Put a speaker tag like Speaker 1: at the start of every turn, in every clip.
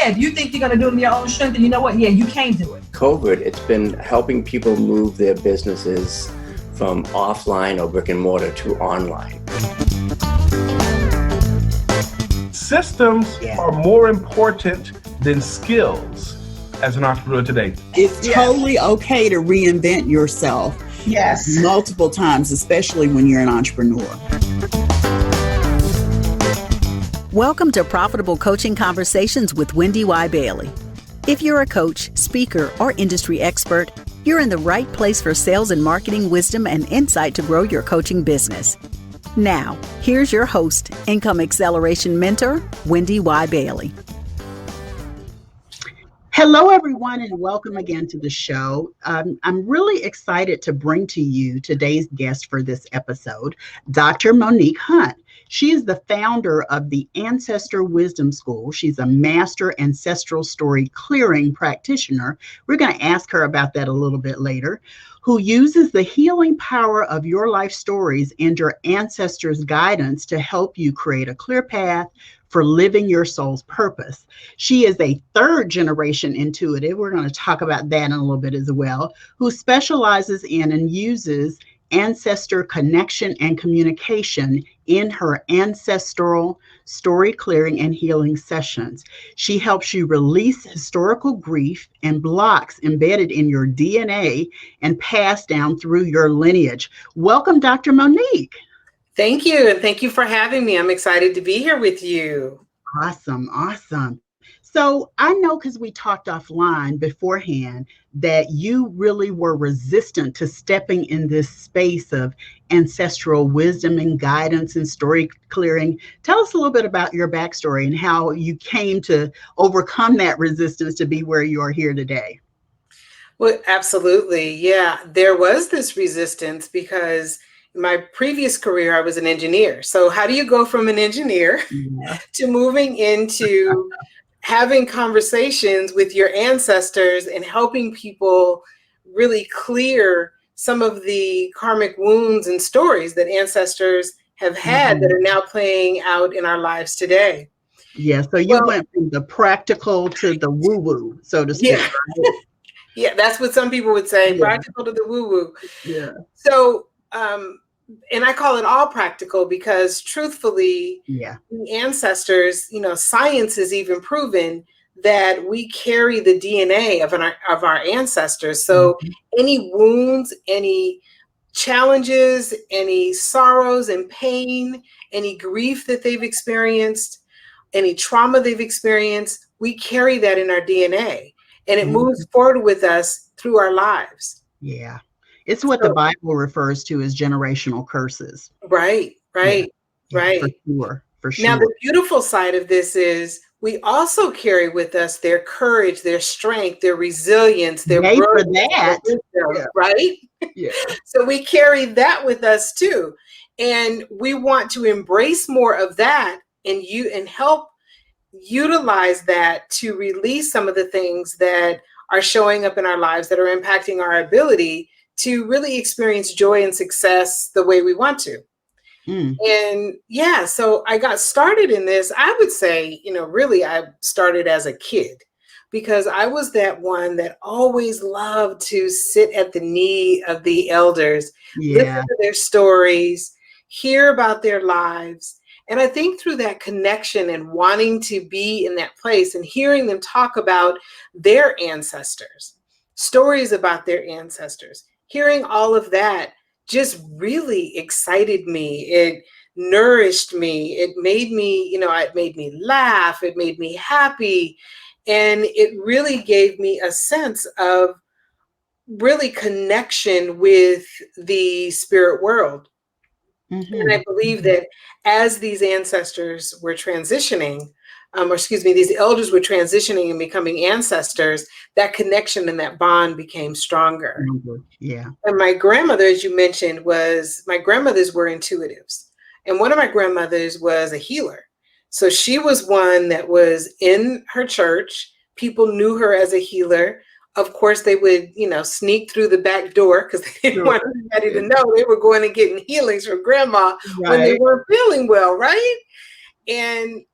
Speaker 1: yeah, if you think you're going to do it in your own strength, then you know what? Yeah, you can do it.
Speaker 2: COVID, it's been helping people move their businesses from offline or brick and mortar to online.
Speaker 3: Systems are more important than skills as an entrepreneur today.
Speaker 4: It's totally okay to reinvent yourself.
Speaker 5: Yes.
Speaker 4: Multiple times, especially when you're an entrepreneur.
Speaker 6: Welcome to Profitable Coaching Conversations with Wendy Y. Bailey. If you're a coach, speaker, or industry expert, you're in the right place for sales and marketing wisdom and insight to grow your coaching business. Now, here's your host, Income Acceleration Mentor, Wendy Y. Bailey.
Speaker 4: Hello, everyone, and welcome again to the show. I'm really excited to bring to you today's guest for this episode, Dr. MoNique Hunt. She is the founder of the Ancestor Wisdom School. She's a master ancestral story clearing practitioner. We're going to ask her about that a little bit later, who uses the healing power of your life stories and your ancestors' guidance to help you create a clear path for living your soul's purpose. She is a third generation intuitive. We're going to talk about that in a little bit as well, who specializes in and uses ancestor connection and communication in her ancestral story clearing and healing sessions. She helps you release historical grief and blocks embedded in your DNA and passed down through your lineage. Welcome, Dr. MoNique.
Speaker 5: Thank you. And thank you for having me. I'm excited to be here with you.
Speaker 4: Awesome. So I know, because we talked offline beforehand, that you really were resistant to stepping in this space of ancestral wisdom and guidance and story clearing. Tell us a little bit about your backstory and how you came to overcome that resistance to be where you are here today.
Speaker 5: Well, absolutely. Yeah, there was this resistance because in my previous career, I was an engineer. So how do you go from an engineer to moving into having conversations with your ancestors and helping people really clear some of the karmic wounds and stories that ancestors have had that are now playing out in our lives today?
Speaker 4: Yeah, so you went from the practical to the woo-woo, so to speak.
Speaker 5: Yeah, yeah, that's what some people would say, practical to the woo-woo.
Speaker 4: Yeah.
Speaker 5: So, and I call it all practical because truthfully, the ancestors, science has even proven that we carry the DNA of our ancestors. So any wounds, any challenges, any sorrows and pain, any grief that they've experienced, any trauma they've experienced, we carry that in our DNA and it moves forward with us through our lives.
Speaker 4: Yeah. It's what the Bible refers to as generational curses.
Speaker 5: Right.
Speaker 4: For sure.
Speaker 5: Now, the beautiful side of this is we also carry with us their courage, their strength, their resilience, their growth, right?
Speaker 4: Yeah.
Speaker 5: So we carry that with us too. And we want to embrace more of that and help utilize that to release some of the things that are showing up in our lives that are impacting our ability to really experience joy and success the way we want to. And so I got started in this. I would say, really I started as a kid because I was that one that always loved to sit at the knee of the elders, listen to their stories, hear about their lives. And I think through that connection and wanting to be in that place and hearing them talk about their ancestors, stories about their ancestors, hearing all of that just really excited me. It nourished me. It made me, it made me laugh. It made me happy. And it really gave me a sense of really connection with the spirit world. And I believe that as these ancestors were transitioning, these elders were transitioning and becoming ancestors, that connection and that bond became stronger.
Speaker 4: Yeah.
Speaker 5: And my grandmother, as you mentioned, my grandmothers were intuitives. And one of my grandmothers was a healer. So she was one that was in her church. People knew her as a healer. Of course, they would, sneak through the back door because they didn't want anybody to know they were going and getting healings from grandma when they weren't feeling well, right? And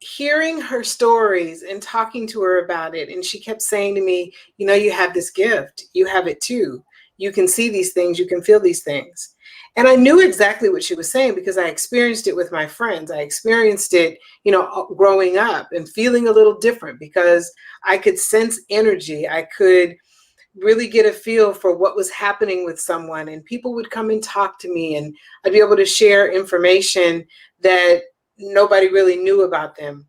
Speaker 5: hearing her stories and talking to her about it, and she kept saying to me, you know, you have this gift, you have it too. You can see these things, you can feel these things. And I knew exactly what she was saying because I experienced it with my friends. I experienced it, you know, growing up and feeling a little different because I could sense energy. I could really get a feel for what was happening with someone, and people would come and talk to me, and I'd be able to share information that nobody really knew about them.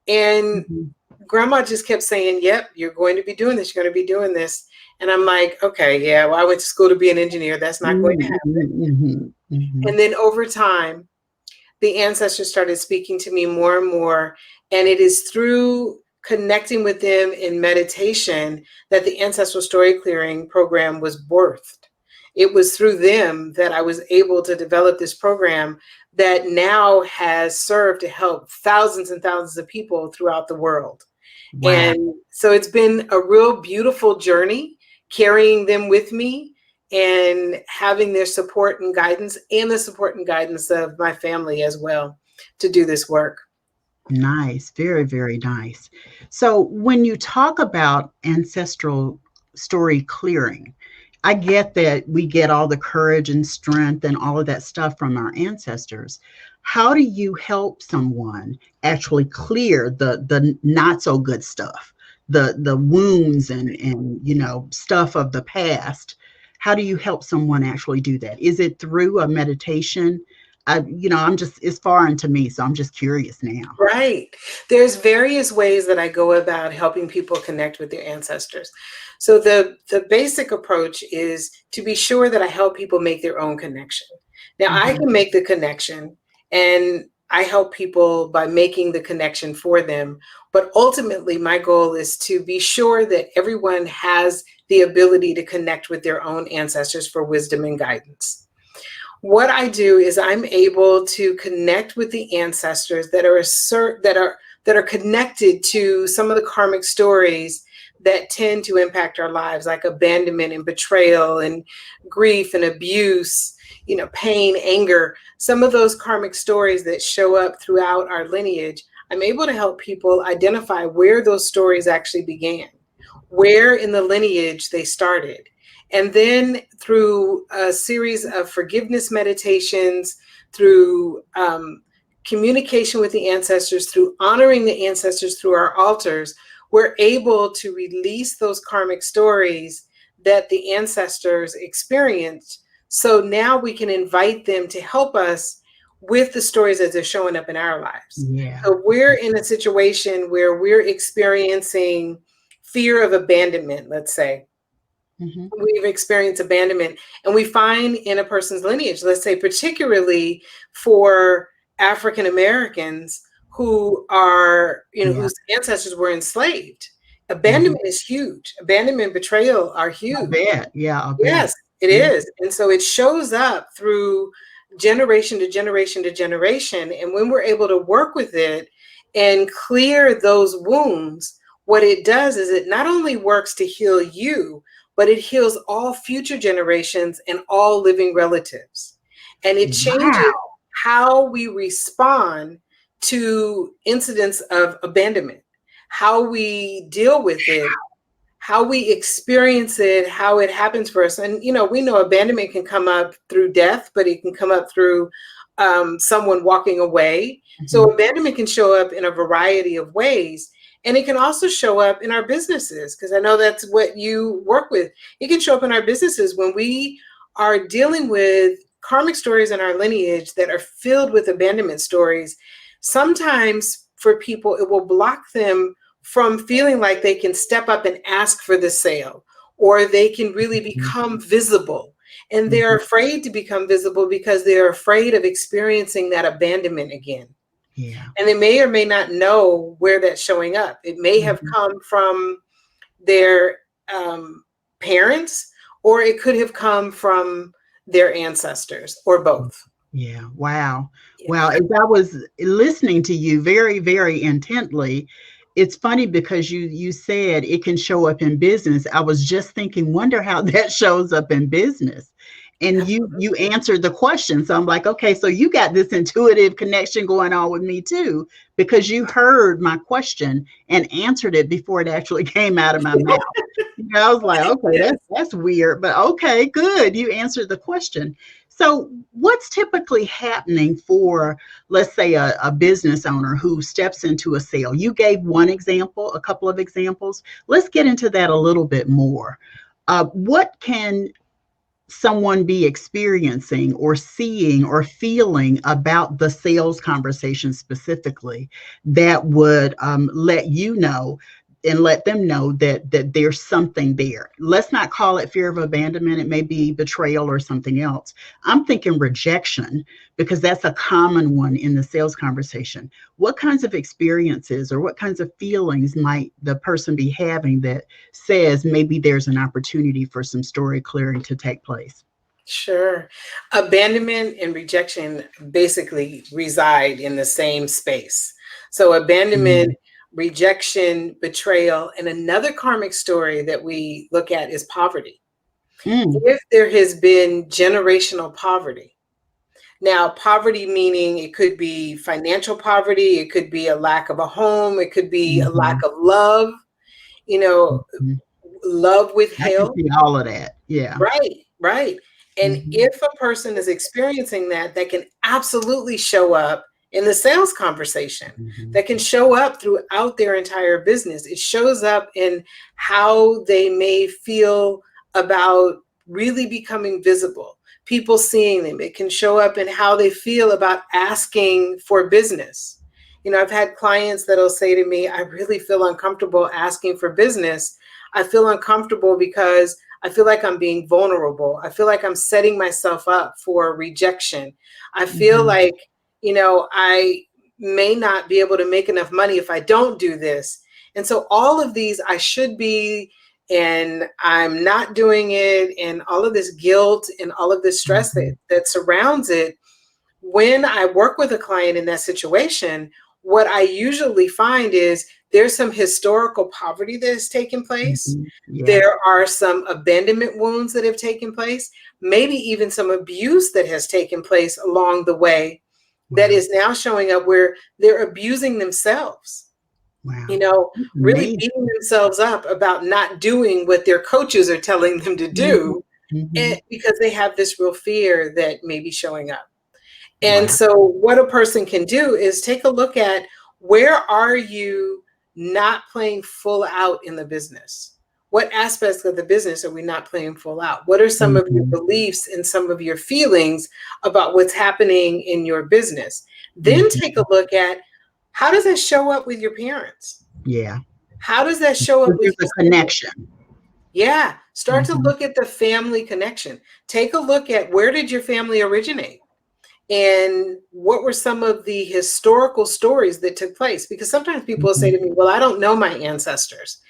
Speaker 5: And grandma just kept saying, yep, you're going to be doing this, you're going to be doing this. And I'm like, okay, yeah, well, I went to school to be an engineer. That's not going to happen. And then over time, the ancestors started speaking to me more and more. And it is through connecting with them in meditation that the Ancestral Story Clearing program was birthed. It was through them that I was able to develop this program that now has served to help thousands and thousands of people throughout the world. Wow. And so it's been a real beautiful journey, carrying them with me and having their support and guidance, and the support and guidance of my family as well to do this work.
Speaker 4: Nice. Very, very nice. So when you talk about ancestral story clearing, I get that we get all the courage and strength and all of that stuff from our ancestors. How do you help someone actually clear the not so good stuff, the wounds and you know, stuff of the past? How do you help someone actually do that? Is it through a meditation? It's foreign to me, so I'm just curious now.
Speaker 5: Right. There's various ways that I go about helping people connect with their ancestors. So the basic approach is to be sure that I help people make their own connection. Now, I can make the connection, and I help people by making the connection for them. But ultimately, my goal is to be sure that everyone has the ability to connect with their own ancestors for wisdom and guidance. What I do is I'm able to connect with the ancestors that are connected to some of the karmic stories that tend to impact our lives, like abandonment and betrayal and grief and abuse, you know, pain, anger, some of those karmic stories that show up throughout our lineage. I'm able to help people identify where those stories actually began, where in the lineage they started. And then through a series of forgiveness meditations, through communication with the ancestors, through honoring the ancestors through our altars, we're able to release those karmic stories that the ancestors experienced. So now we can invite them to help us with the stories as they're showing up in our lives. Yeah. So we're in a situation where we're experiencing fear of abandonment, let's say. We've experienced abandonment, and we find in a person's lineage, let's say particularly for African Americans who are, you know, whose ancestors were enslaved. Abandonment is huge. Abandonment and betrayal are huge.
Speaker 4: I bet.
Speaker 5: Yes, it is. And so it shows up through generation to generation to generation. And when we're able to work with it and clear those wounds, what it does is it not only works to heal you, but it heals all future generations and all living relatives. And it changes how we respond to incidents of abandonment, how we deal with it, how we experience it, how it happens for us. And, you know, we know abandonment can come up through death, but it can come up through someone walking away. So abandonment can show up in a variety of ways. And it can also show up in our businesses, because I know that's what you work with. It can show up in our businesses when we are dealing with karmic stories in our lineage that are filled with abandonment stories. Sometimes for people, it will block them from feeling like they can step up and ask for the sale, or they can really become visible. And they're afraid to become visible because they're afraid of experiencing that abandonment again. Yeah. And they may or may not know where that's showing up. It may have come from their parents, or it could have come from their ancestors, or both.
Speaker 4: Yeah. Wow. Yeah. Wow. As I was listening to you very, very intently, it's funny because you said it can show up in business. I was just thinking, wonder how that shows up in business. And you answered the question. So I'm like, okay, so you got this intuitive connection going on with me too, because you heard my question and answered it before it actually came out of my mouth. I was like, okay, that's weird, but okay, good. You answered the question. So what's typically happening for, let's say, a business owner who steps into a sale? You gave one example, a couple of examples. Let's get into that a little bit more. What can someone be experiencing or seeing or feeling about the sales conversation specifically that would let you know and let them know that there's something there? Let's not call it fear of abandonment. It may be betrayal or something else. I'm thinking rejection, because that's a common one in the sales conversation. What kinds of experiences or what kinds of feelings might the person be having that says maybe there's an opportunity for some story clearing to take place?
Speaker 5: Sure. Abandonment and rejection basically reside in the same space. So abandonment, rejection, betrayal, and another karmic story that we look at is poverty. If there has been generational poverty. Now, poverty meaning it could be financial poverty, it could be a lack of a home, it could be a lack of love, love withheld.
Speaker 4: I can see all of that. Yeah.
Speaker 5: Right. And if a person is experiencing that can absolutely show up in the sales conversation, that can show up throughout their entire business. It shows up in how they may feel about really becoming visible, people seeing them. It can show up in how they feel about asking for business. I've had clients that'll say to me, I really feel uncomfortable asking for business. I feel uncomfortable because I feel like I'm being vulnerable. I feel like I'm setting myself up for rejection. I feel like, I may not be able to make enough money if I don't do this. And so all of these I should be, and I'm not doing it, and all of this guilt and all of this stress that surrounds it. When I work with a client in that situation, what I usually find is there's some historical poverty that has taken place. There are some abandonment wounds that have taken place, maybe even some abuse that has taken place along the way that is now showing up where they're abusing themselves. Really beating themselves up about not doing what their coaches are telling them to do, and because they have this real fear that may be showing up. And so what a person can do is take a look at, where are you not playing full out in the business? What aspects of the business are we not playing full out? What are some of your beliefs and some of your feelings about what's happening in your business? Then take a look at, how does that show up with your parents?
Speaker 4: Yeah.
Speaker 5: How does that show up with
Speaker 4: the connection?
Speaker 5: Yeah. Start to look at the family connection. Take a look at, where did your family originate? And what were some of the historical stories that took place? Because sometimes people will say to me, well, I don't know my ancestors.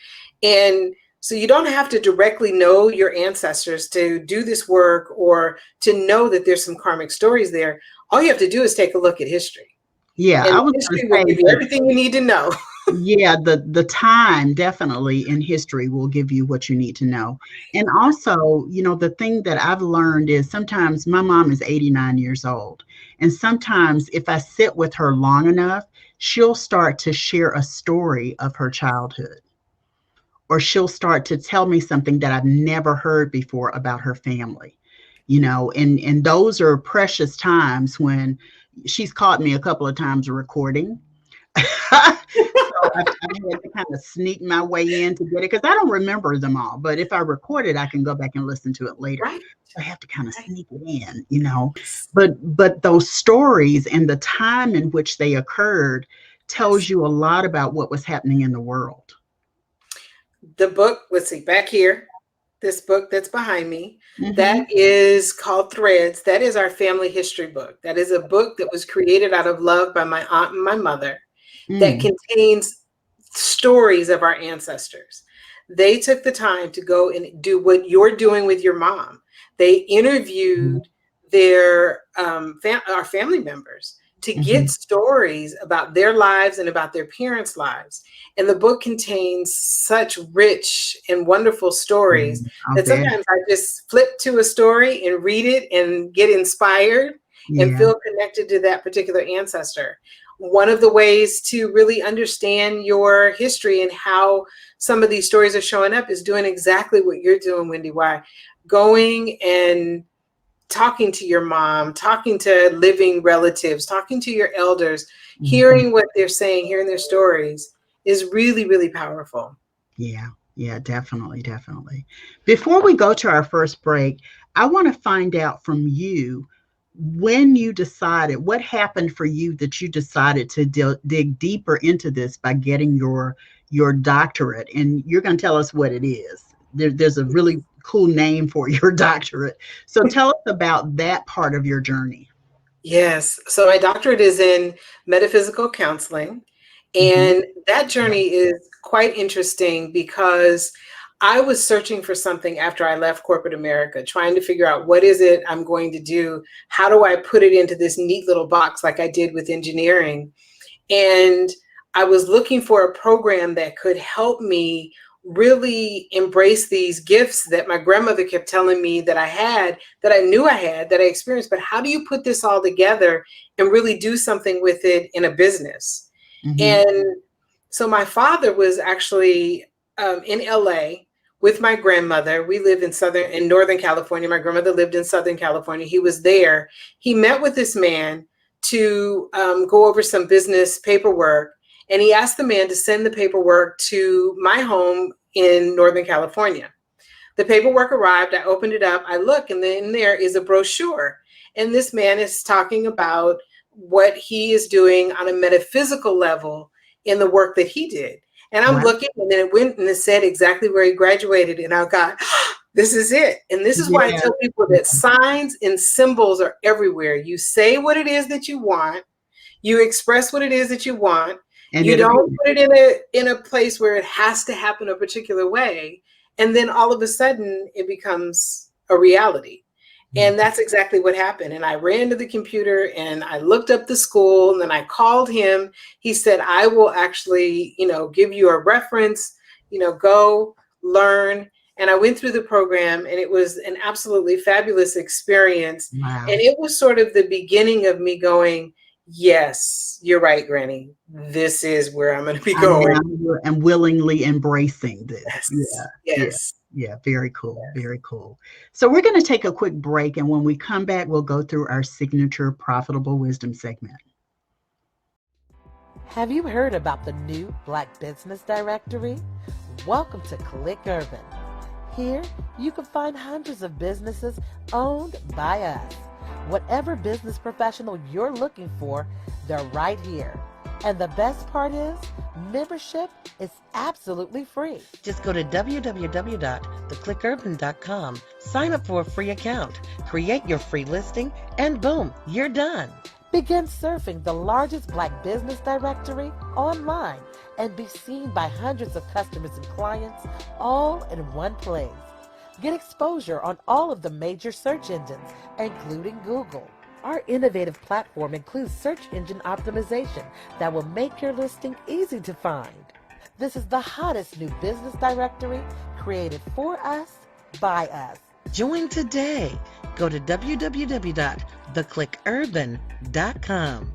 Speaker 5: And so you don't have to directly know your ancestors to do this work or to know that there's some karmic stories there. All you have to do is take a look at history.
Speaker 4: Yeah,
Speaker 5: and
Speaker 4: I was
Speaker 5: history will give you everything you need to know.
Speaker 4: Yeah, the time definitely in history will give you what you need to know. And also, the thing that I've learned is, sometimes my mom is 89 years old. And sometimes if I sit with her long enough, she'll start to share a story of her childhood. Or she'll start to tell me something that I've never heard before about her family. And those are precious times when she's caught me a couple of times recording. So I've had to kind of sneak my way in to get it, because I don't remember them all. But if I record it, I can go back and listen to it later.
Speaker 5: Right.
Speaker 4: So I have to kind of sneak it in, But those stories and the time in which they occurred tells you a lot about what was happening in the world.
Speaker 5: The book, let's see, back here, this book that's behind me, that is called Threads. That is our family history book. That is a book that was created out of love by my aunt and my mother, that contains stories of our ancestors. They took the time to go and do what you're doing with your mom. They interviewed our family members to get stories about their lives and about their parents' lives. And the book contains such rich and wonderful stories that sometimes I just flip to a story and read it and get inspired and feel connected to that particular ancestor. One of the ways to really understand your history and how some of these stories are showing up is doing exactly what you're doing, Wendy Y. Going and talking to your mom, talking to living relatives, talking to your elders, hearing what they're saying, hearing their stories is really, really powerful.
Speaker 4: Yeah, definitely. Before we go to our first break, I want to find out from you when you decided, what happened for you that you decided to dig deeper into this by getting your doctorate. And you're going to tell us what it is. There's a really cool name for your doctorate. So tell us about that part of your journey.
Speaker 5: Yes. So my doctorate is in metaphysical counseling. And that journey is quite interesting because I was searching for something after I left corporate America, trying to figure out what is it I'm going to do? How do I put it into this neat little box like I did with engineering? And I was looking for a program that could help me really embrace these gifts that my grandmother kept telling me that I had, that I knew I had, that I experienced. But how do you put this all together and really do something with it in a business? And so my father was actually in LA with my grandmother. We live in Northern California. My grandmother lived in Southern California. He was there. He met with this man to go over some business paperwork. And he asked the man to send the paperwork to my home in Northern California. The paperwork arrived. I opened it up. I look, and then there is a brochure. And this man is talking about what he is doing on a metaphysical level in the work that he did. And I'm looking, and then it went and it said exactly where he graduated. And I got, this is it. And this is why I tell people that signs and symbols are everywhere. You say what it is that you want. You express what it is that you want. And you don't put it in a place where it has to happen a particular way. And then all of a sudden it becomes a reality. And that's exactly what happened. And I ran to the computer and I looked up the school, and then I called him. He said, I will actually, give you a reference, go learn. And I went through the program, and it was an absolutely fabulous experience. Wow. And it was sort of the beginning of me going, yes, you're right, Granny. This is where I'm going to be going.
Speaker 4: And willingly embracing this.
Speaker 5: Yes.
Speaker 4: Yeah, very cool. Very cool. So we're going to take a quick break. And when we come back, we'll go through our signature Profitable Wisdom segment.
Speaker 7: Have you heard about the new Black Business Directory? Welcome to Click Urban. Here, you can find hundreds of businesses owned by us. Whatever business professional you're looking for, they're right here. And the best part is, membership is absolutely free.
Speaker 8: Just go to www.theclickurban.com, sign up for a free account, create your free listing, and boom, you're done.
Speaker 7: Begin surfing the largest Black business directory online and be seen by hundreds of customers and clients all in one place. Get exposure on all of the major search engines, including Google. Our innovative platform includes search engine optimization that will make your listing easy to find. This is the hottest new business directory created for us, by us.
Speaker 8: Join today. Go to www.theclickurban.com.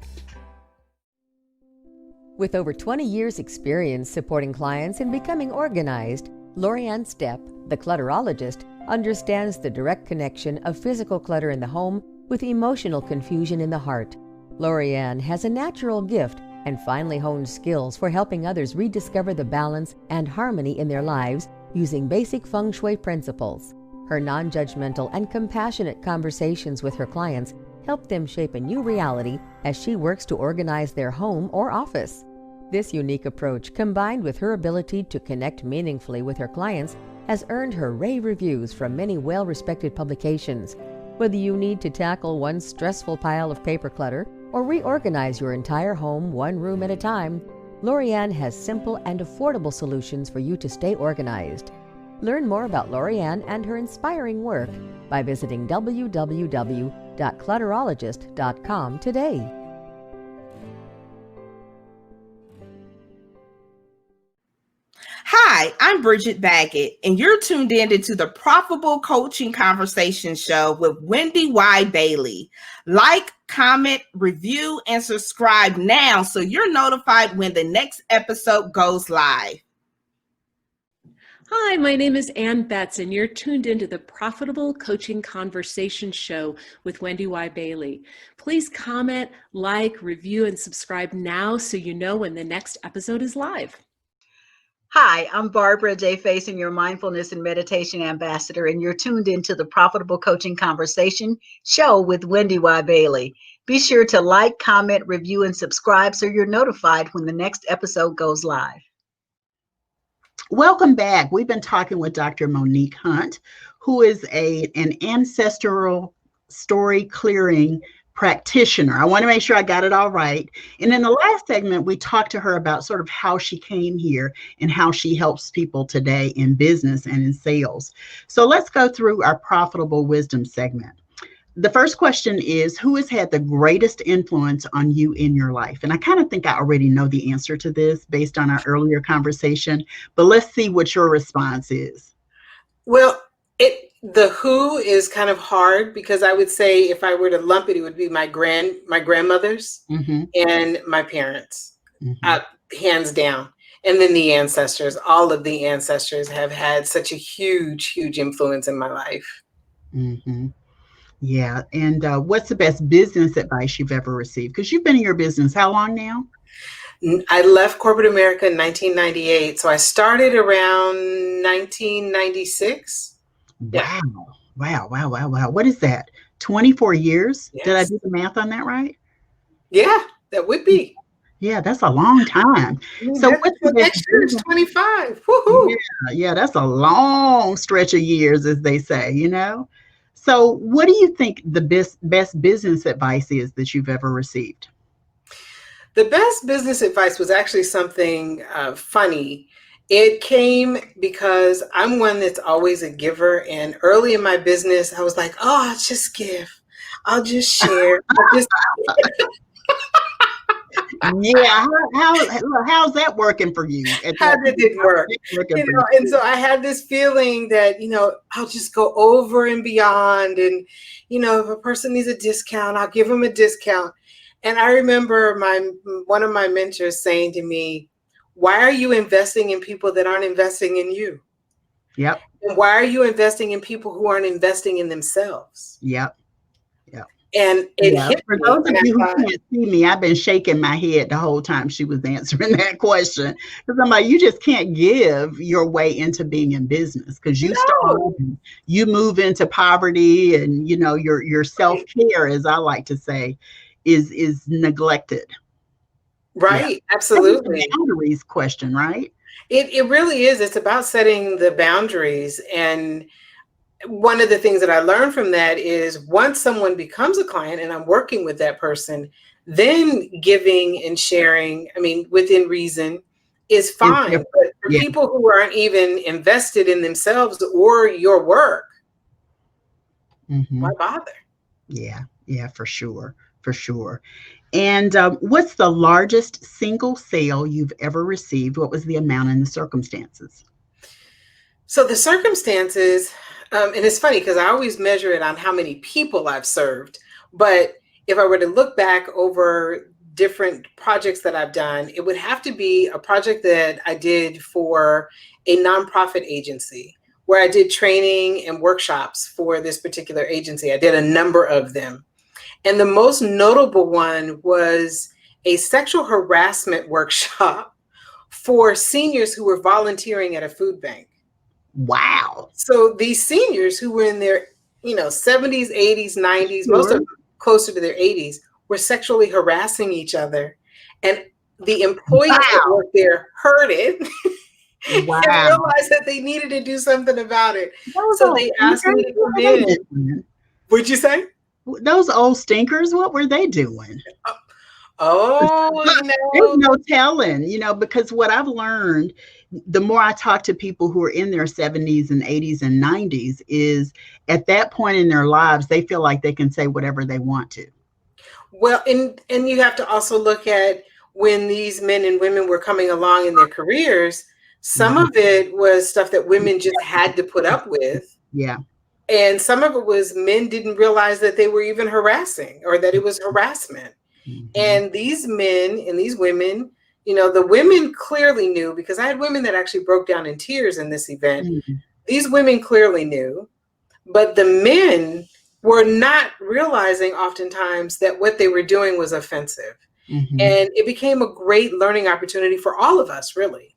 Speaker 9: With over 20 years' experience supporting clients in becoming organized, Lorianne Stepp, the clutterologist, understands the direct connection of physical clutter in the home with emotional confusion in the heart. Lorianne has a natural gift and finely honed skills for helping others rediscover the balance and harmony in their lives using basic feng shui principles. Her non-judgmental and compassionate conversations with her clients help them shape a new reality as she works to organize their home or office. This unique approach, combined with her ability to connect meaningfully with her clients, has earned her rave reviews from many well-respected publications. Whether you need to tackle one stressful pile of paper clutter or reorganize your entire home one room at a time, Lorianne has simple and affordable solutions for you to stay organized. Learn more about Lorianne and her inspiring work by visiting www.clutterologist.com today.
Speaker 10: Hi, I'm Bridget Baggett, and you're tuned into the Profitable Coaching Conversation Show with Wendy Y. Bailey. Like, comment, review, and subscribe now so you're notified when the next episode goes live.
Speaker 11: Hi, my name is Ann Betts, and you're tuned into the Profitable Coaching Conversation Show with Wendy Y. Bailey. Please comment, like, review, and subscribe now so you know when the next episode is live.
Speaker 4: Hi, I'm Barbara J. Faison, your mindfulness and meditation ambassador, and you're tuned into the Profitable Coaching Conversation Show with Wendy Y. Bailey. Be sure to like, comment, review, and subscribe so you're notified when the next episode goes live. Welcome back. We've been talking with Dr. MoNique Hunt, who is an ancestral story clearing practitioner. I want to make sure I got it all right. And in the last segment, we talked to her about sort of how she came here and how she helps people today in business and in sales. So let's go through our profitable wisdom segment. The first question is, who has had the greatest influence on you in your life? And I kind of think I already know the answer to this based on our earlier conversation, but let's see what your response is.
Speaker 5: Well, the who is kind of hard because I would say if I were to lump it, it would be my grandmothers and my parents, hands down. And then the ancestors. All of the ancestors have had such a huge, huge influence in my life.
Speaker 4: Yeah. And what's the best business advice you've ever received? Because you've been in your business how long now?
Speaker 5: I left corporate America in 1998. So I started around 1996.
Speaker 4: Wow. Wow. What is that? 24 years?
Speaker 5: Yes.
Speaker 4: Did I do the math on that right?
Speaker 5: Yeah, that would be.
Speaker 4: Yeah, that's a long time. So
Speaker 5: next year is 25. Woohoo.
Speaker 4: Yeah, that's a long stretch of years, as they say, you know? So what do you think the best business advice is that you've ever received?
Speaker 5: The best business advice was actually something funny. It came because I'm one that's always a giver. And early in my business, I was like, oh, I'll just give. I'll just share.
Speaker 4: Yeah, how's that working for you?
Speaker 5: How did it work? And so I had this feeling that, I'll just go over and beyond. And, if a person needs a discount, I'll give them a discount. And I remember one of my mentors saying to me, why are you investing in people that aren't investing in you?
Speaker 4: Yep.
Speaker 5: And why are you investing in people who aren't investing in themselves?
Speaker 4: Yep.
Speaker 5: And it hit
Speaker 4: for those of you who can't see me, I've been shaking my head the whole time she was answering that question. Because I'm like, you just can't give your way into being in business because you start, you move into poverty, and your self-care, as I like to say, is neglected.
Speaker 5: Right. Yeah. Absolutely.
Speaker 4: That's a boundaries question, right?
Speaker 5: It really is. It's about setting the boundaries. And one of the things that I learned from that is once someone becomes a client and I'm working with that person, then giving and sharing, within reason, is fine. But for people who aren't even invested in themselves or your work, why bother?
Speaker 4: Yeah, for sure. And what's the largest single sale you've ever received? What was the amount and the circumstances?
Speaker 5: So the circumstances, and it's funny because I always measure it on how many people I've served. But if I were to look back over different projects that I've done, it would have to be a project that I did for a nonprofit agency where I did training and workshops for this particular agency. I did a number of them. And the most notable one was a sexual harassment workshop for seniors who were volunteering at a food bank.
Speaker 4: Wow.
Speaker 5: So these seniors who were in their, 70s, 80s, 90s, most of them closer to their 80s, were sexually harassing each other. And the employees that worked there heard it and realized that they needed to do something about it. So they asked me to come in. What'd you say?
Speaker 4: Those old stinkers, what were they doing?
Speaker 5: There's
Speaker 4: no telling, because what I've learned, the more I talk to people who are in their 70s and 80s and 90s, is at that point in their lives, they feel like they can say whatever they want to.
Speaker 5: Well, and you have to also look at when these men and women were coming along in their careers, Some of it was stuff that women just had to put up with.
Speaker 4: Yeah.
Speaker 5: And some of it was men didn't realize that they were even harassing or that it was harassment. And these men and these women, you know, the women clearly knew, because I had women that actually broke down in tears in this event. These women clearly knew, but the men were not realizing oftentimes that what they were doing was offensive. And it became a great learning opportunity for all of us, really.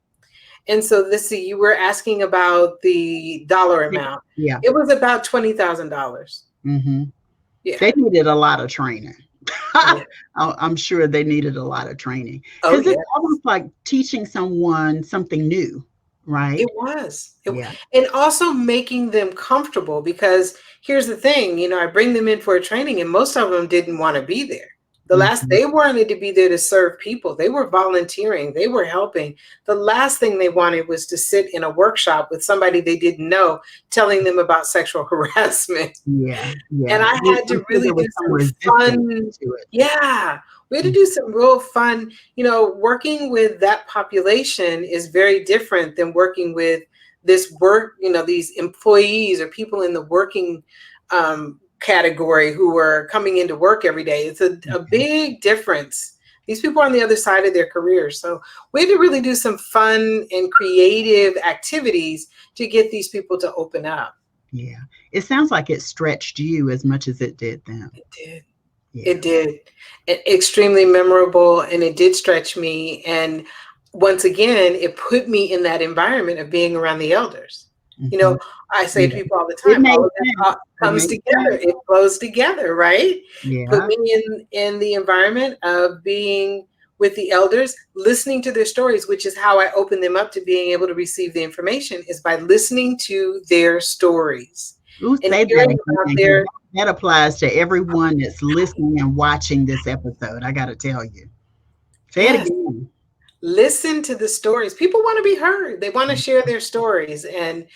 Speaker 5: And so you were asking about the dollar amount.
Speaker 4: Yeah.
Speaker 5: It was about $20,000. Yeah.
Speaker 4: They needed a lot of training. I'm sure they needed a lot of training. Because it's almost like teaching someone something new, right?
Speaker 5: It was. And also making them comfortable, because here's the thing, you know, I bring them in for a training and most of them didn't want to be there. They wanted to be there to serve people. They were volunteering. They were helping. The last thing they wanted was to sit in a workshop with somebody they didn't know, telling them about sexual harassment.
Speaker 4: Yeah.
Speaker 5: And I had to really do some fun. We had to do some real fun, you know, working with that population is very different than working with this work, you know, these employees or people in the working category who are coming into work every day. It's a big difference. These people are on the other side of their careers. So we had to really do some fun and creative activities to get these people to open up.
Speaker 4: Yeah. It sounds like it stretched you as much as it did them.
Speaker 5: It did. It did. Extremely memorable, and it did stretch me. And once again, it put me in that environment of being around the elders. You know, I say to people all the time, all of that comes together. It flows together, right? Put me in the environment of being with the elders, listening to their stories, which is how I open them up to being able to receive the information, is by listening to their stories.
Speaker 4: That applies to everyone that's listening and watching this episode. I got to tell you. Say it again.
Speaker 5: Listen to the stories. People want to be heard. They want to share their stories. And,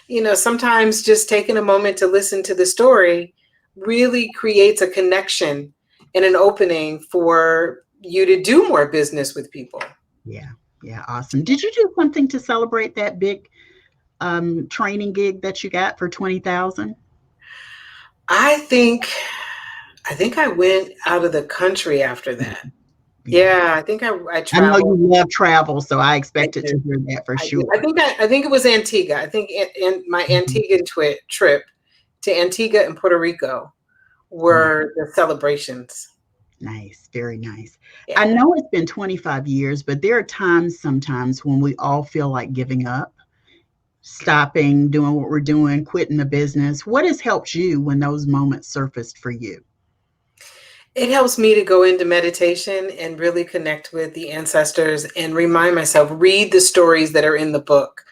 Speaker 5: you know, sometimes just taking a moment to listen to the story really creates a connection and an opening for you to do more business with people.
Speaker 4: Yeah. Awesome. Did you do something to celebrate that big training gig that you got for $20,000?
Speaker 5: I think I went out of the country after that. Yeah, I think I traveled.
Speaker 4: I know you love travel, so I expected to hear that for sure.
Speaker 5: I think it was Antigua. I think in my Antiguan trip to Antigua and Puerto Rico were the celebrations.
Speaker 4: Nice, very nice. I know it's been 25 years, but there are times sometimes when we all feel like giving up, stopping, doing what we're doing, quitting the business. What has helped you when those moments surfaced for you?
Speaker 5: It helps me to go into meditation and really connect with the ancestors and remind myself, read the stories that are in the book,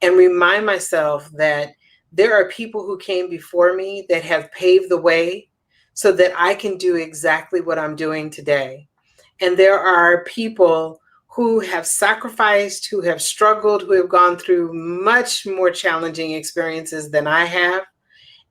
Speaker 5: and remind myself that there are people who came before me that have paved the way so that I can do exactly what I'm doing today. And there are people who have sacrificed, who have struggled, who have gone through much more challenging experiences than I have,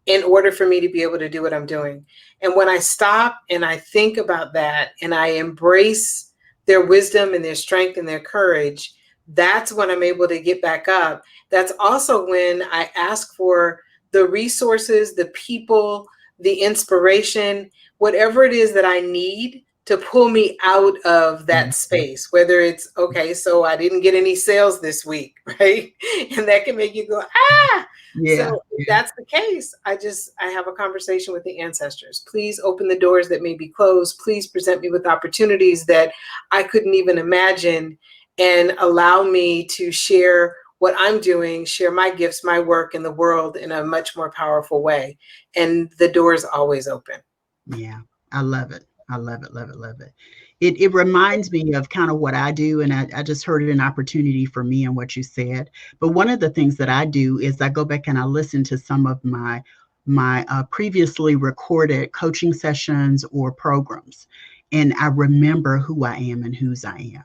Speaker 5: in order for me to be able to do what I'm doing. And when I stop and I think about that and I embrace their wisdom and their strength and their courage, that's when I'm able to get back up. That's also when I ask for the resources, the people, the inspiration, whatever it is that I need to pull me out of that space, whether it's, okay, so I didn't get any sales this week, right? And that can make you go, ah! So if that's the case, I have a conversation with the ancestors. Please open the doors that may be closed. Please present me with opportunities that I couldn't even imagine, and allow me to share what I'm doing, share my gifts, my work in the world in a much more powerful way. And the door is always open.
Speaker 4: Yeah, I love it. I love it, love it, love it. It reminds me of kind of what I do, and I just heard an opportunity for me in what you said. But one of the things that I do is I go back and I listen to some of my previously recorded coaching sessions or programs, and I remember who I am and whose I am.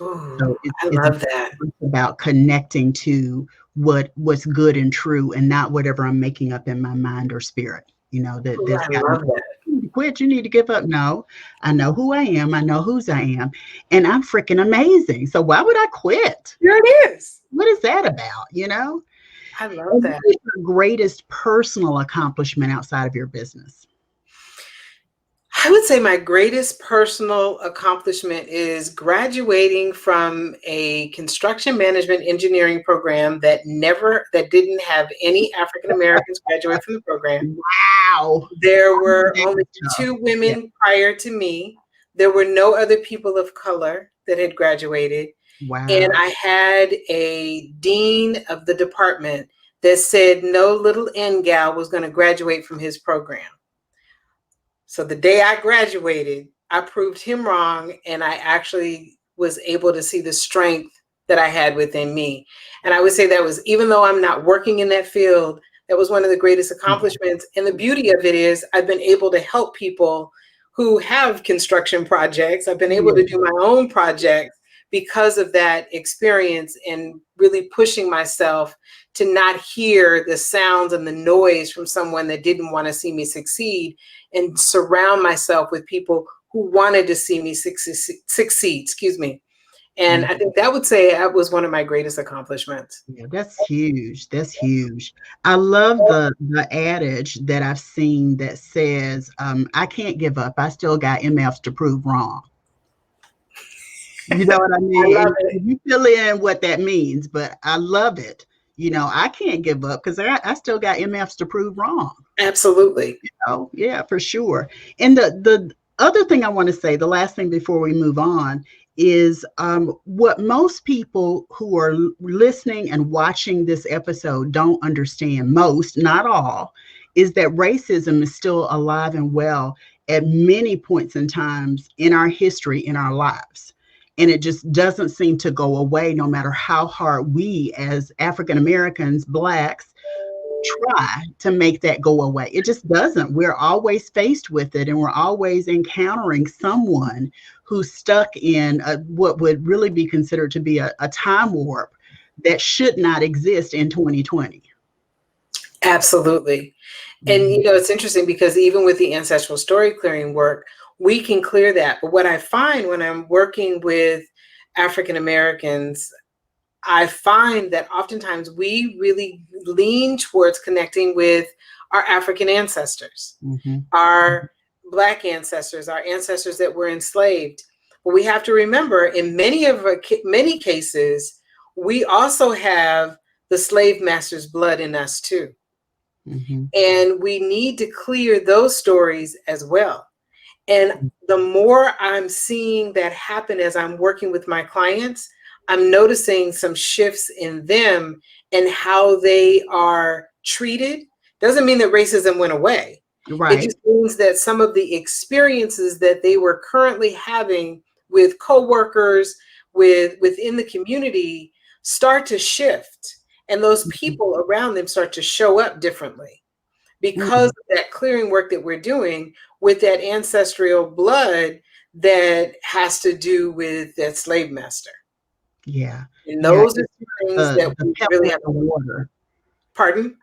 Speaker 5: Ooh,
Speaker 4: So
Speaker 5: I love that.
Speaker 4: It's about connecting to what's good and true, and not whatever I'm making up in my mind or spirit. You know,
Speaker 5: I love that.
Speaker 4: quit. You need to give up. No, I know who I am. I know whose I am. And I'm freaking amazing. So why would I quit?
Speaker 5: Here it is.
Speaker 4: What is that about? You know?
Speaker 5: I love
Speaker 4: And
Speaker 5: that.
Speaker 4: what is your greatest personal accomplishment outside of your business?
Speaker 5: I would say my greatest personal accomplishment is graduating from a construction management engineering program that didn't have any African Americans graduate from the program.
Speaker 4: Wow.
Speaker 5: There were only 2 women prior to me. There were no other people of color that had graduated.
Speaker 4: Wow.
Speaker 5: And I had a dean of the department that said no little N gal was going to graduate from his program. So the day I graduated, I proved him wrong, and I actually was able to see the strength that I had within me. And I would say that was, even though I'm not working in that field, that was one of the greatest accomplishments. And the beauty of it is I've been able to help people who have construction projects. I've been able to do my own projects because of that experience, and really pushing myself to not hear the sounds and the noise from someone that didn't want to see me succeed, and surround myself with people who wanted to see me succeed, excuse me. And I think that was one of my greatest accomplishments.
Speaker 4: Yeah, that's huge. That's huge. I love the adage that I've seen that says, I can't give up. I still got MFs to prove wrong. You know what I mean?
Speaker 5: I love it.
Speaker 4: You fill in what that means, but I love it. You know, I can't give up because I still got MFs to prove wrong.
Speaker 5: Absolutely.
Speaker 4: You know? Yeah, for sure. And the other thing I want to say, the last thing before we move on, is what most people who are listening and watching this episode don't understand, most, not all, is that racism is still alive and well at many points in times in our history, in our lives. And it just doesn't seem to go away, no matter how hard we as African Americans, Blacks, try to make that go away. It just doesn't. We're always faced with it, and we're always encountering someone who's stuck in what would really be considered to be a time warp that should not exist in 2020.
Speaker 5: Absolutely. And, you know, it's interesting because even with the ancestral story clearing work, we can clear that. But what I find when I'm working with African Americans, I find that oftentimes we really lean towards connecting with our African ancestors, our Black ancestors, our ancestors that were enslaved. But we have to remember, in many cases, we also have the slave master's blood in us too. And we need to clear those stories as well. And the more I'm seeing that happen as I'm working with my clients, I'm noticing some shifts in them and how they are treated. Doesn't mean that racism went away.
Speaker 4: Right.
Speaker 5: It just means that some of the experiences that they were currently having with coworkers, within the community, start to shift. And those people around them start to show up differently because of that clearing work that we're doing with that ancestral blood that has to do with that slave master.
Speaker 4: Yeah.
Speaker 5: And those are things that we really have to
Speaker 4: water.
Speaker 5: Pardon?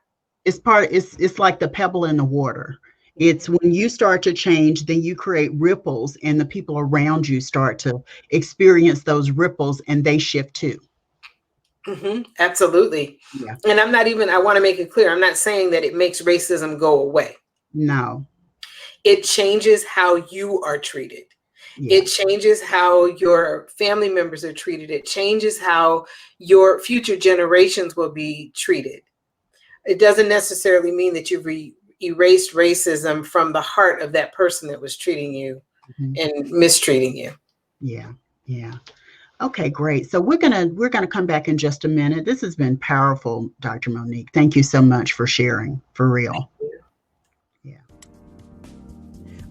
Speaker 4: It's like the pebble in the water. It's when you start to change, then you create ripples, and the people around you start to experience those ripples, and they shift too.
Speaker 5: Absolutely.
Speaker 4: Yeah.
Speaker 5: And I want to make it clear, I'm not saying that it makes racism go away.
Speaker 4: No.
Speaker 5: It changes how you are treated. Yeah. It changes how your family members are treated. It changes how your future generations will be treated. It doesn't necessarily mean that you've erased racism from the heart of that person that was treating you and mistreating you.
Speaker 4: Yeah. Yeah. Okay, great. So we're gonna come back in just a minute. This has been powerful, Dr. MoNique. Thank you so much for sharing, for real. Yeah.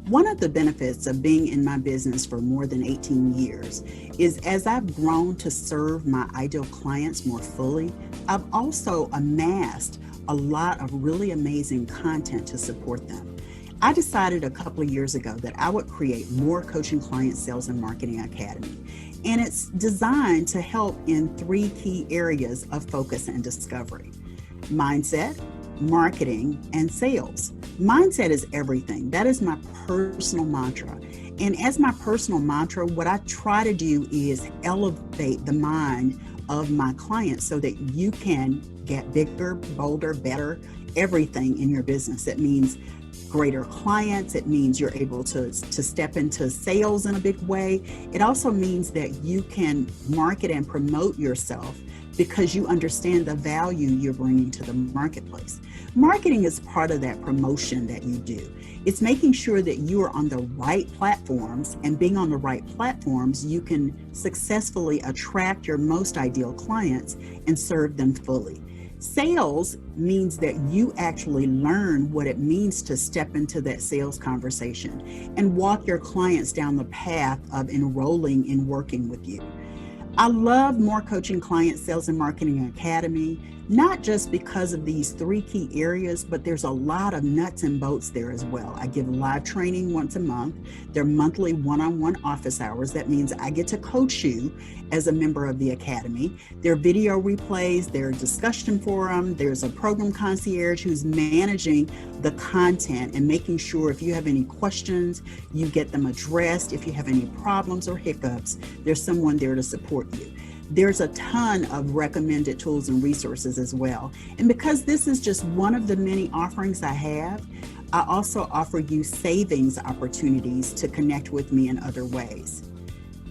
Speaker 4: One of the benefits of being in my business for more than 18 years is as I've grown to serve my ideal clients more fully, I've also amassed a lot of really amazing content to support them. I decided a couple of years ago that I would create more Coaching Client Sales and Marketing Academy. And it's designed to help in 3 key areas of focus and discovery: mindset, marketing, and sales. Mindset is everything. That is my personal mantra. And as my personal mantra, what I try to do is elevate the mind of my clients so that you can get bigger, bolder, better, everything in your business. It means greater clients. It means you're able to step into sales in a big way. It also means that you can market and promote yourself because you understand the value you're bringing to the marketplace. Marketing is part of that promotion that you do. It's making sure that you are on the right platforms, and being on the right platforms, you can successfully attract your most ideal clients and serve them fully. Sales means that you actually learn what it means to step into that sales conversation and walk your clients down the path of enrolling in working with you. I love More Coaching Client Sales and Marketing Academy, not just because of these 3 key areas, but there's a lot of nuts and bolts there as well. I give live training once a month. They're monthly one-on-one office hours. That means I get to coach you as a member of the Academy. There are video replays, there are discussion forum, there's a program concierge who's managing the content and making sure if you have any questions, you get them addressed. If you have any problems or hiccups, there's someone there to support you. There's a ton of recommended tools and resources as well. And because this is just one of the many offerings I have, I also offer you savings opportunities to connect with me in other ways.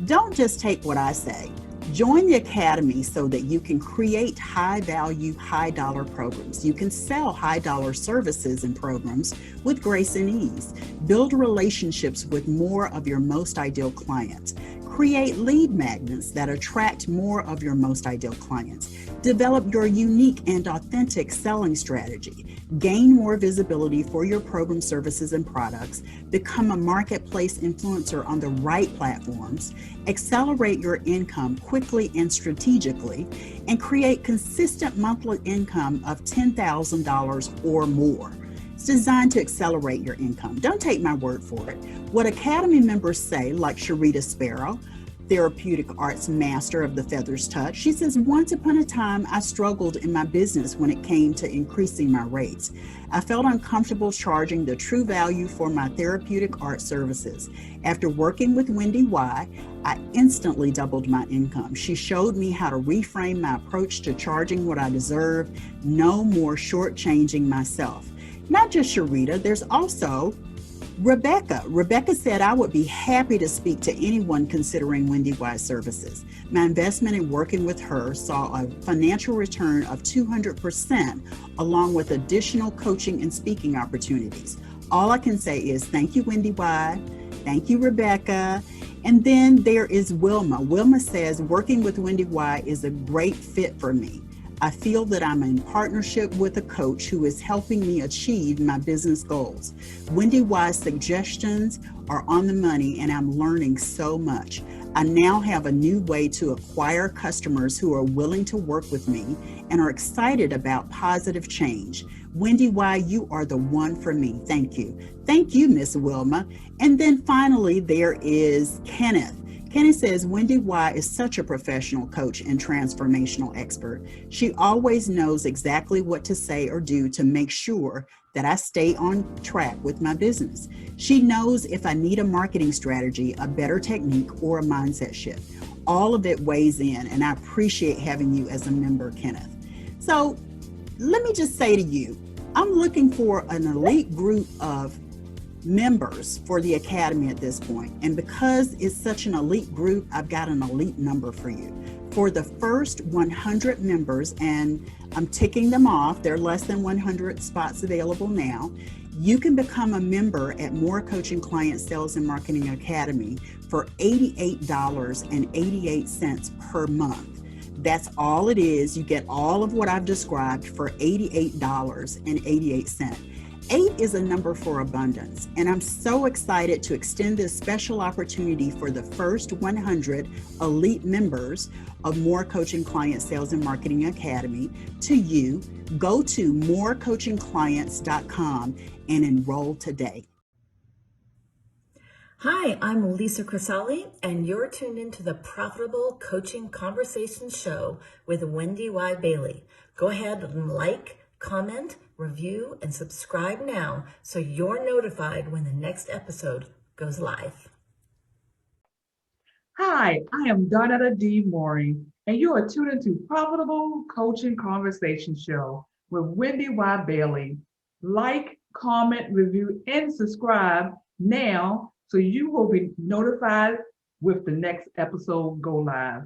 Speaker 4: Don't just take what I say. Join the Academy so that you can create high-value, high-dollar programs. You can sell high-dollar services and programs with grace and ease. Build relationships with more of your most ideal clients. Create lead magnets that attract more of your most ideal clients. Develop your unique and authentic selling strategy. Gain more visibility for your program services and products. Become a marketplace influencer on the right platforms. Accelerate your income quickly and strategically. And create consistent monthly income of $10,000 or more. It's designed to accelerate your income. Don't take my word for it. What Academy members say, like Sharita Sparrow, therapeutic arts master of the Feathers Touch, she says, once upon a time, I struggled in my business when it came to increasing my rates. I felt uncomfortable charging the true value for my therapeutic art services. After working with Wendy Y, I instantly doubled my income. She showed me how to reframe my approach to charging what I deserve, no more shortchanging myself. Not just Sharita, there's also Rebecca. Rebecca said, I would be happy to speak to anyone considering Wendy Y's services. My investment in working with her saw a financial return of 200%, along with additional coaching and speaking opportunities. All I can say is thank you, Wendy Y. Thank you, Rebecca. And then there is Wilma. Wilma says, working with Wendy Y is a great fit for me. I feel that I'm in partnership with a coach who is helping me achieve my business goals. Wendy Y's suggestions are on the money and I'm learning so much. I now have a new way to acquire customers who are willing to work with me and are excited about positive change. Wendy Y, you are the one for me. Thank you. Thank you, Miss Wilma. And then finally, there is Kenneth. Kenny says, Wendy Y is such a professional coach and transformational expert. She always knows exactly what to say or do to make sure that I stay on track with my business. She knows if I need a marketing strategy, a better technique, or a mindset shift. All of it weighs in, and I appreciate having you as a member, Kenneth. So let me just say to you, I'm looking for an elite group of members for the Academy at this point. And because it's such an elite group, I've got an elite number for you. For the first 100 members, and I'm ticking them off, there are less than 100 spots available now, you can become a member at More Coaching Client Sales and Marketing Academy for $88.88 per month. That's all it is. You get all of what I've described for $88.88. 8 is a number for abundance, and I'm so excited to extend this special opportunity for the first 100 elite members of More Coaching Client Sales and Marketing Academy to you. Go to morecoachingclients.com and enroll today.
Speaker 12: Hi, I'm Lisa Crisali, and you're tuned into the Profitable Coaching Conversation Show with Wendy Y. Bailey. Go ahead and like, Comment, review, and subscribe now so you're notified when the next episode goes live.
Speaker 13: Hi, I am Donetta D. Mooring, and you are tuned into Profitable Coaching Conversation Show with Wendy Y. Bailey. Like, comment, review, and subscribe now so you will be notified with the next episode go live.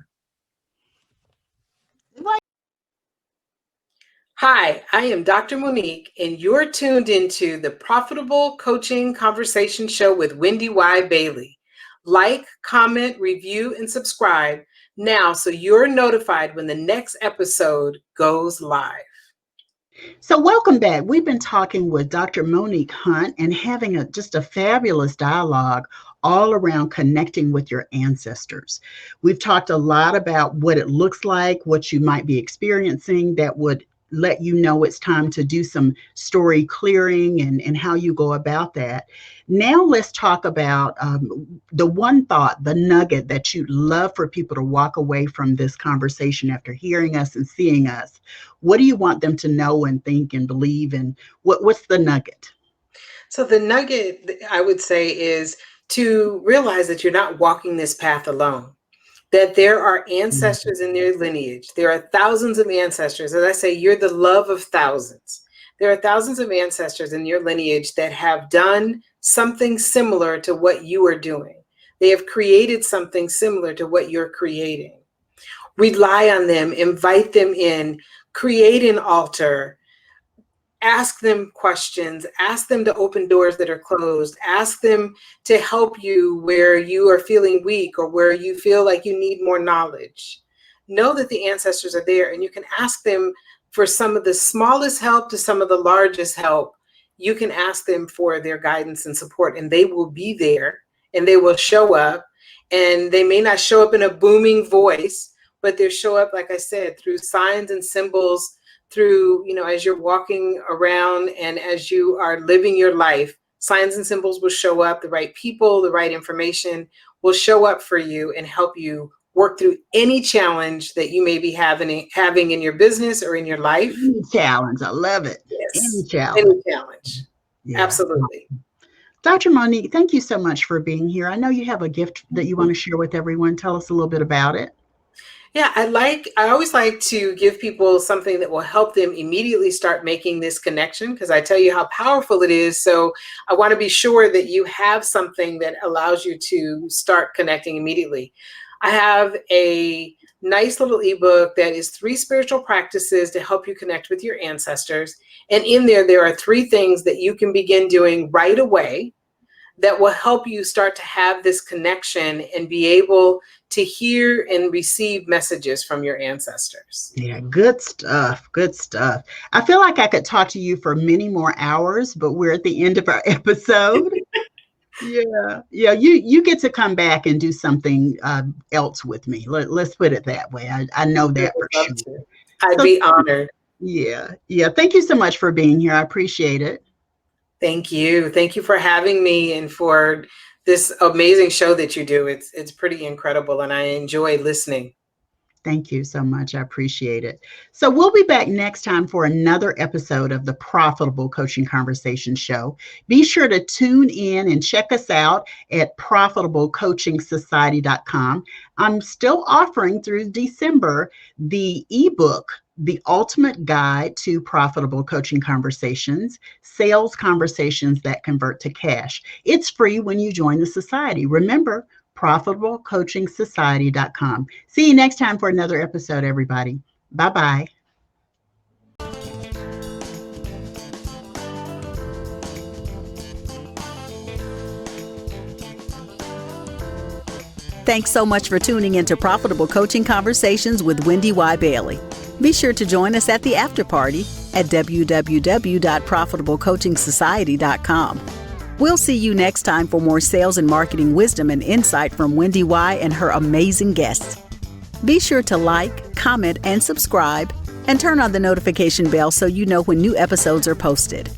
Speaker 5: Hi, I am Dr. MoNique, and you're tuned into the Profitable Coaching Conversation Show with Wendy Y. Bailey. Like, comment, review, and subscribe now so you're notified when the next episode goes live.
Speaker 4: So welcome back. We've been talking with Dr. MoNique Hunt and having just a fabulous dialogue all around connecting with your ancestors. We've talked a lot about what it looks like, what you might be experiencing that would let you know it's time to do some story clearing and how you go about that. Now let's talk about the one thought, the nugget that you'd love for people to walk away from this conversation after hearing us and seeing us. What do you want them to know and think and believe, and what's the nugget?
Speaker 5: So the nugget, I would say, is to realize that you're not walking this path alone. That there are ancestors in their lineage. There are thousands of ancestors. As I say, you're the love of thousands. There are thousands of ancestors in your lineage that have done something similar to what you are doing. They have created something similar to what you're creating. Rely on them, invite them in, create an altar, ask them questions, ask them to open doors that are closed, ask them to help you where you are feeling weak or where you feel like you need more knowledge. Know that the ancestors are there, and you can ask them for some of the smallest help to some of the largest help. You can ask them for their guidance and support, and they will be there, and they will show up. And they may not show up in a booming voice, but they show up, like I said, through signs and symbols, through, as you're walking around and as you are living your life, signs and symbols will show up. The right people, the right information will show up for you and help you work through any challenge that you may be having in your business or in your life.
Speaker 4: Any challenge. I love it.
Speaker 5: Yes.
Speaker 4: Any challenge.
Speaker 5: Any challenge.
Speaker 4: Yeah.
Speaker 5: Absolutely.
Speaker 4: Dr. MoNique, thank you so much for being here. I know you have a gift that you want to share with everyone. Tell us a little bit about it.
Speaker 5: Yeah, I always like to give people something that will help them immediately start making this connection, because I tell you how powerful it is. So I want to be sure that you have something that allows you to start connecting immediately. I have a nice little ebook that is 3 spiritual practices to help you connect with your ancestors. And in there are 3 things that you can begin doing right away that will help you start to have this connection and be able to hear and receive messages from your ancestors.
Speaker 4: Yeah, good stuff. Good stuff. I feel like I could talk to you for many more hours, but we're at the end of our episode. Yeah. You get to come back and do something else with me. Let's put it that way. I know that for sure.
Speaker 5: I'd be honored.
Speaker 4: Yeah. Thank you so much for being here. I appreciate it.
Speaker 5: Thank you. Thank you for having me and for this amazing show that you do. It's pretty incredible, and I enjoy listening.
Speaker 4: Thank you so much. I appreciate it. So we'll be back next time for another episode of the Profitable Coaching Conversation Show. Be sure to tune in and check us out at profitablecoachingsociety.com. I'm still offering through December the ebook, The Ultimate Guide to Profitable Coaching Conversations, Sales Conversations That Convert to Cash. It's free when you join the society. Remember, profitablecoachingsociety.com. See you next time for another episode, everybody. Bye-bye.
Speaker 6: Thanks so much for tuning into Profitable Coaching Conversations with Wendy Y. Bailey. Be sure to join us at the after party at www.profitablecoachingsociety.com. We'll see you next time for more sales and marketing wisdom and insight from Wendy Y. and her amazing guests. Be sure to like, comment, and subscribe, and turn on the notification bell so you know when new episodes are posted.